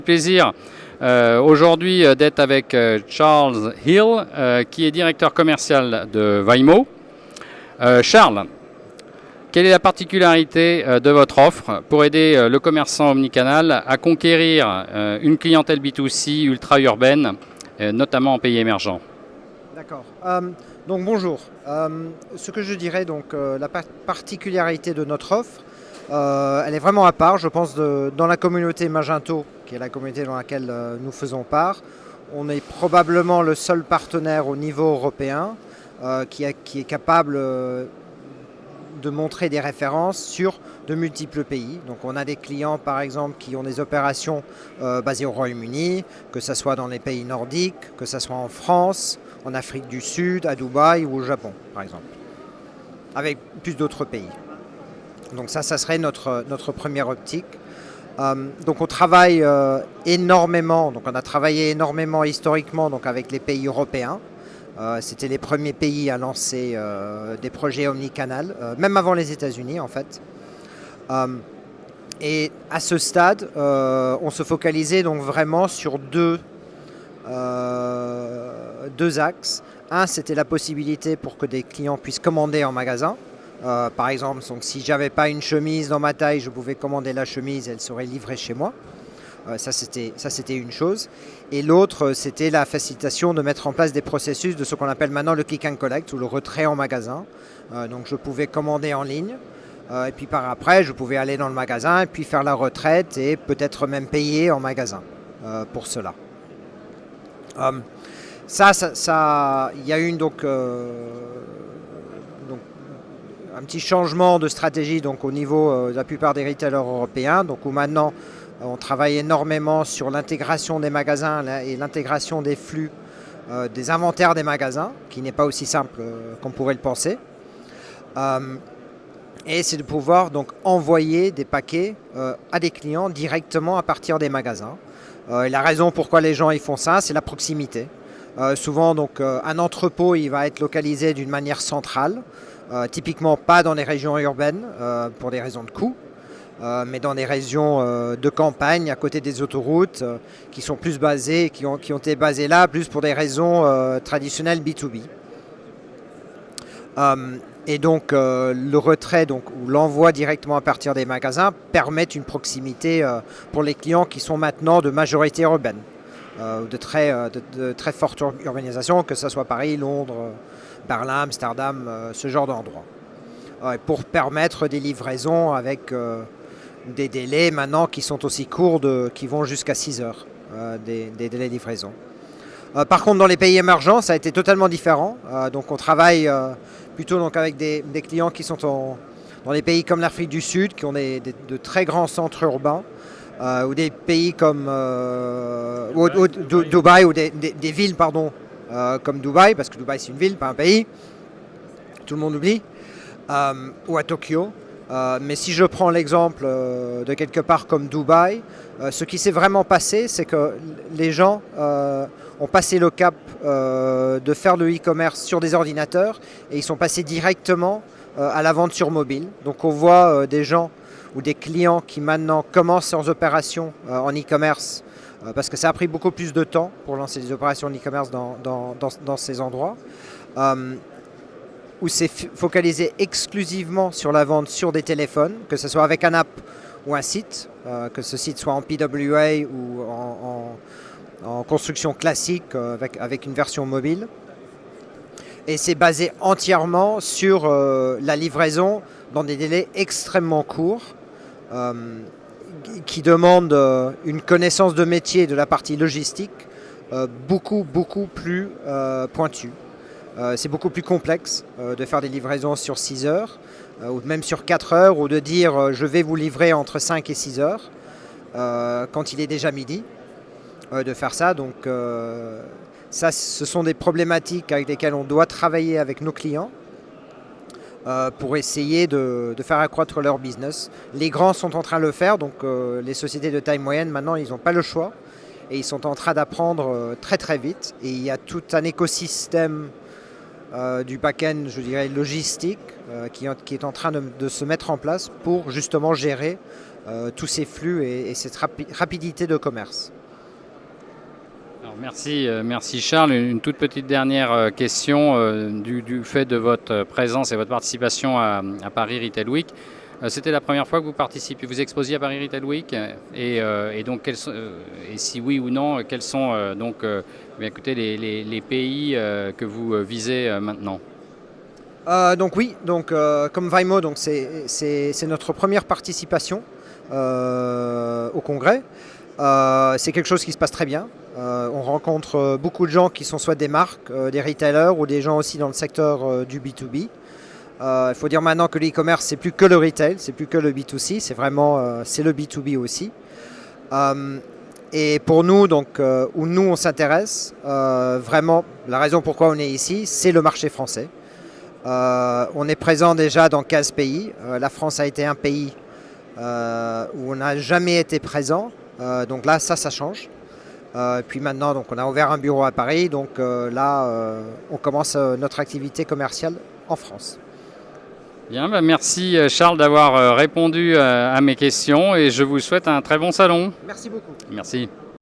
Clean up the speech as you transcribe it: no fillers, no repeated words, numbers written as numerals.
Plaisir aujourd'hui d'être avec Charles Hill, qui est directeur commercial de Waymo. Charles, quelle est la particularité de votre offre pour aider le commerçant omnicanal à conquérir une clientèle B2C ultra-urbaine, notamment en pays émergents? D'accord. Donc bonjour. Ce que je dirais, la particularité de notre offre, elle est vraiment à part, je pense, dans la communauté Magento, qui est la communauté dans laquelle nous faisons part. On est probablement le seul partenaire au niveau européen qui est capable de montrer des références sur de multiples pays. Donc on a des clients par exemple qui ont des opérations basées au Royaume-Uni, que ce soit dans les pays nordiques, que ce soit en France, en Afrique du Sud, à Dubaï ou au Japon par exemple, avec plus d'autres pays. Donc ça serait notre première optique. Donc on travaille énormément, donc on a travaillé énormément historiquement donc avec les pays européens. C'était les premiers pays à lancer des projets omnicanal, même avant les États-Unis en fait. Et à ce stade, on se focalisait donc vraiment sur deux axes. Un, c'était la possibilité pour que des clients puissent commander en magasin. Par exemple, donc, si j'avais pas une chemise dans ma taille, je pouvais commander la chemise, elle serait livrée chez moi. Ça c'était une chose. Et l'autre, c'était la facilitation de mettre en place des processus de ce qu'on appelle maintenant le click and collect ou le retrait en magasin. Donc je pouvais commander en ligne et puis par après, je pouvais aller dans le magasin et puis faire la retraite et peut-être même payer en magasin pour cela. Il y a eu donc un petit changement de stratégie donc, au niveau de la plupart des retailers européens, donc, où maintenant on travaille énormément sur l'intégration des magasins et l'intégration des flux des inventaires des magasins, qui n'est pas aussi simple qu'on pourrait le penser. Et c'est de pouvoir donc envoyer des paquets à des clients directement à partir des magasins. Et la raison pourquoi les gens ils font ça, c'est la proximité. Souvent, donc, un entrepôt il va être localisé d'une manière centrale, typiquement pas dans les régions urbaines pour des raisons de coût, mais dans des régions de campagne à côté des autoroutes qui sont plus basées, qui ont été basées là plus pour des raisons traditionnelles B2B. Et donc le retrait ou l'envoi directement à partir des magasins permet une proximité pour les clients qui sont maintenant de majorité urbaine, de très forte urbanisation, que ce soit Paris, Londres, Berlin, Amsterdam, ce genre d'endroits. Pour permettre des livraisons avec des délais maintenant qui sont aussi courts, qui vont jusqu'à 6 heures, des délais de livraison. Par contre, dans les pays émergents, ça a été totalement différent. Donc on travaille plutôt donc, avec des clients qui sont dans des pays comme l'Afrique du Sud, qui ont de très grands centres urbains, ou des pays comme Dubaï, ou des villes comme Dubaï, parce que Dubaï c'est une ville, pas un pays, tout le monde oublie, ou à Tokyo. Mais si je prends l'exemple de quelque part comme Dubaï, ce qui s'est vraiment passé, c'est que les gens ont passé le cap de faire le e-commerce sur des ordinateurs et ils sont passés directement à la vente sur mobile. Donc on voit des gens ou des clients qui maintenant commencent leurs opérations en e-commerce parce que ça a pris beaucoup plus de temps pour lancer des opérations en e-commerce dans ces endroits. Où c'est focalisé exclusivement sur la vente sur des téléphones, que ce soit avec un app ou un site, que ce site soit en PWA ou en construction classique avec une version mobile. Et c'est basé entièrement sur la livraison dans des délais extrêmement courts, qui demandent une connaissance de métier de la partie logistique beaucoup plus pointue. C'est beaucoup plus complexe de faire des livraisons sur 6 heures ou même sur 4 heures, ou de dire je vais vous livrer entre 5 et 6 heures quand il est déjà midi, de faire ça. Donc ça, ce sont des problématiques avec lesquelles on doit travailler avec nos clients pour essayer de faire accroître leur business. Les grands sont en train de le faire, donc les sociétés de taille moyenne maintenant ils n'ont pas le choix et ils sont en train d'apprendre très très vite, et il y a tout un écosystème du back-end, je dirais, logistique, qui est en train de se mettre en place pour justement gérer tous ces flux et cette rapidité de commerce. Alors merci Charles. Une toute petite dernière question du fait de votre présence et votre participation à Paris Retail Week. C'était la première fois que vous participiez, vous exposiez à Paris Retail Week et donc et si oui ou non, quels sont écoutez, les pays que vous visez maintenant? Donc oui, comme Vaimo, c'est notre première participation au congrès. C'est quelque chose qui se passe très bien. On rencontre beaucoup de gens qui sont soit des marques, des retailers ou des gens aussi dans le secteur du B2B. Il faut dire maintenant que l'e-commerce, c'est plus que le retail, c'est plus que le B2C, c'est vraiment c'est le B2B aussi. Et pour nous, où nous on s'intéresse, vraiment, la raison pourquoi on est ici, c'est le marché français. On est présent déjà dans 15 pays. La France a été un pays où on n'a jamais été présent. Donc là, ça change. Puis maintenant, donc, on a ouvert un bureau à Paris. Donc là, on commence notre activité commerciale en France. Bien, merci Charles d'avoir répondu à mes questions et je vous souhaite un très bon salon. Merci beaucoup. Merci.